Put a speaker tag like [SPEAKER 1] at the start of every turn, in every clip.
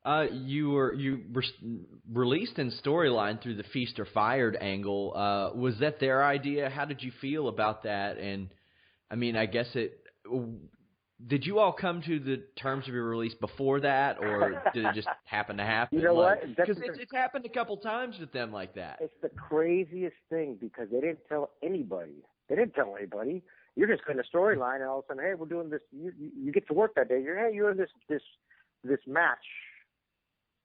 [SPEAKER 1] You were released in storyline through the Feast or Fired angle. Was that their idea? How did you feel about that? And I mean, I guess did you all come to the terms of your release before that, or did it just happen to happen?
[SPEAKER 2] You know what?
[SPEAKER 1] Because it's happened a couple times with them like that.
[SPEAKER 2] It's the craziest thing because they didn't tell anybody. You're just going to storyline, and all of a sudden, hey, we're doing this. You get to work that day. You're in this match,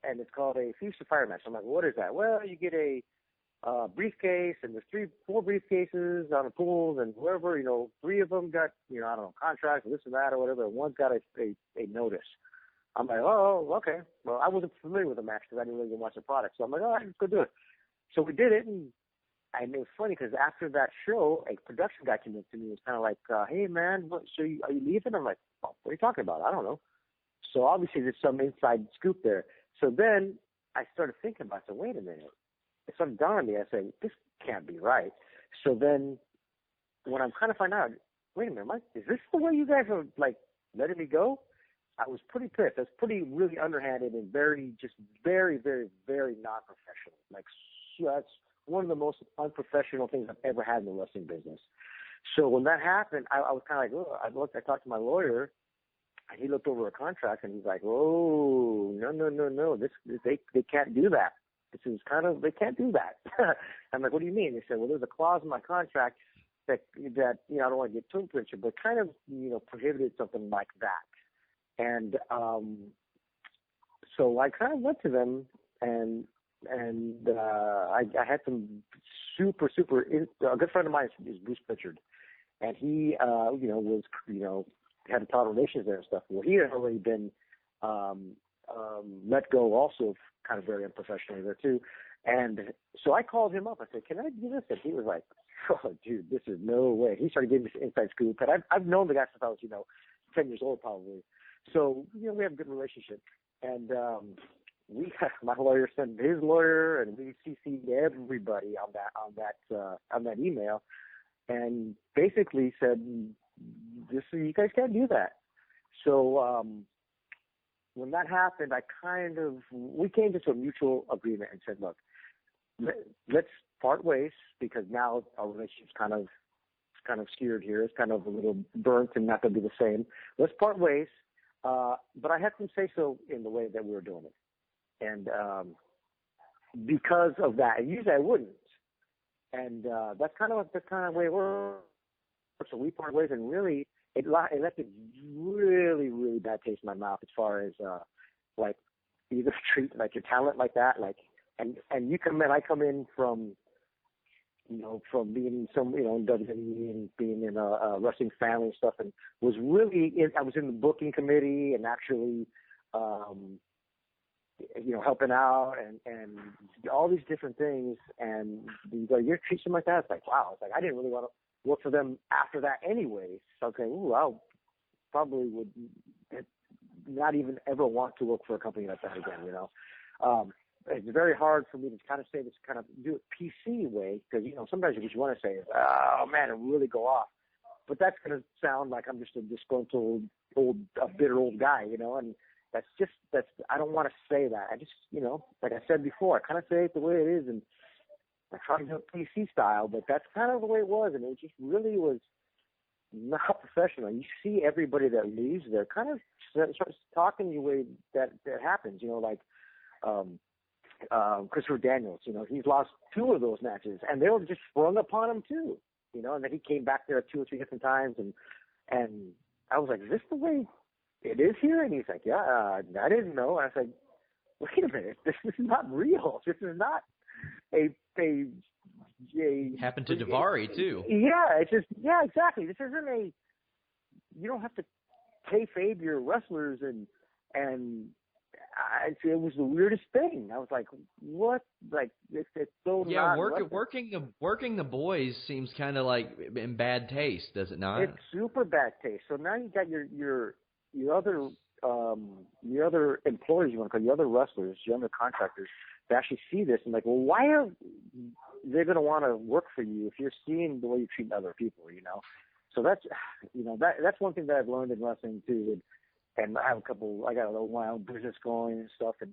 [SPEAKER 2] and it's called a Feast or Fire match. I'm like, what is that? Well, you get a briefcase, and there's 4 briefcases on the pools, and whoever, 3 of them got, I don't know, contracts or this and that or whatever, and one's got a notice. I'm like, oh, okay. Well, I wasn't familiar with the match because I didn't really watch the product, so I'm like, all right, let's go do it. So we did it, and it was funny because after that show, a production guy came up to me and was kind of like, hey, man, are you leaving? I'm like, oh, what are you talking about? I don't know. So obviously there's some inside scoop there. So then I started thinking about it. I said, wait a minute. It sort of dawned on me. I said, this can't be right. So then when I'm kind of finding out, wait a minute, Mike, is this the way you guys are, like, letting me go? I was pretty pissed. I was really underhanded and very, very, very non-professional. Like, that's one of the most unprofessional things I've ever had in the wrestling business. So when that happened, I was kind of like, oh, I talked to my lawyer, and he looked over a contract, and he's like, oh, no, they can't do that. This is they can't do that. I'm like, what do you mean? They said, well, there's a clause in my contract that I don't want to get too infringed, but kind of, prohibited something like that. And so I kind of went to them, and I had some super, a good friend of mine is Bruce Pritchard, and he, was, had a ton of relations there and stuff. Well, he had already been let go also kind of very unprofessionally there too. And so I called him up. I said, can I do this? And he was like, oh, dude, this is no way. He started giving me this inside scoop. And I've known the guy since I was, 10 years old probably. So, we have a good relationship. And my lawyer sent his lawyer, and we CC'd everybody on that email, and basically said, you guys can't do that. So when that happened, we came to a mutual agreement and said, look, let's part ways, because now our relationship's kind of skewed here. It's kind of a little burnt and not going to be the same. Let's part ways. But I had to say so in the way that we were doing it. And because of that, and usually I wouldn't. And that's kind of the way it works. So we part ways, and really, it left a really, really bad taste in my mouth as far as like, either treat like your talent like that, like, and I come in from, from being in WWE and being in a wrestling family and stuff, and was really I was in the booking committee and actually, helping out and all these different things, and you're treating like that. It's like, wow. It's like, I didn't really want to work for them after that anyway. So I was saying, ooh, I probably would not even ever want to work for a company like that again, It's very hard for me to kind of say this, kind of do it PC way, because, sometimes what you want to say is, oh, man, and really go off. But that's going to sound like I'm just a disgruntled, bitter old guy, and I don't want to say that. I just, like I said before, I kind of say it the way it is, and I try to do it PC style, but that's kind of the way it was, and it just really was not professional. You see everybody that leaves there kind of starts talking the way that happens, like Christopher Daniels, he's lost 2 of those matches, and they were just sprung upon him too, and then he came back there 2 or 3 different times, and I was like, is this the way it is here? And he's like, yeah, I didn't know. And I said, wait a minute, this is not real. This is not a
[SPEAKER 1] happened to Daivari too.
[SPEAKER 2] Yeah, it's just, yeah, exactly. This isn't you don't have to kayfabe your wrestlers, and it was the weirdest thing. I was like, what? Like, it's so working
[SPEAKER 1] the boys seems kind of like in bad taste, does it not?
[SPEAKER 2] It's super bad taste. So now you got your other employees, you want to call your other wrestlers, your other contractors, to actually see this and like, well, why are they going to want to work for you if you're seeing the way you treat other people? So that's that's one thing that I've learned in wrestling too. and I got my own business going and stuff, and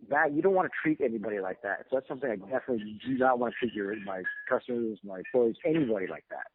[SPEAKER 2] that you don't want to treat anybody like that. So that's something I definitely do not want to treat my customers, my employees, anybody like that.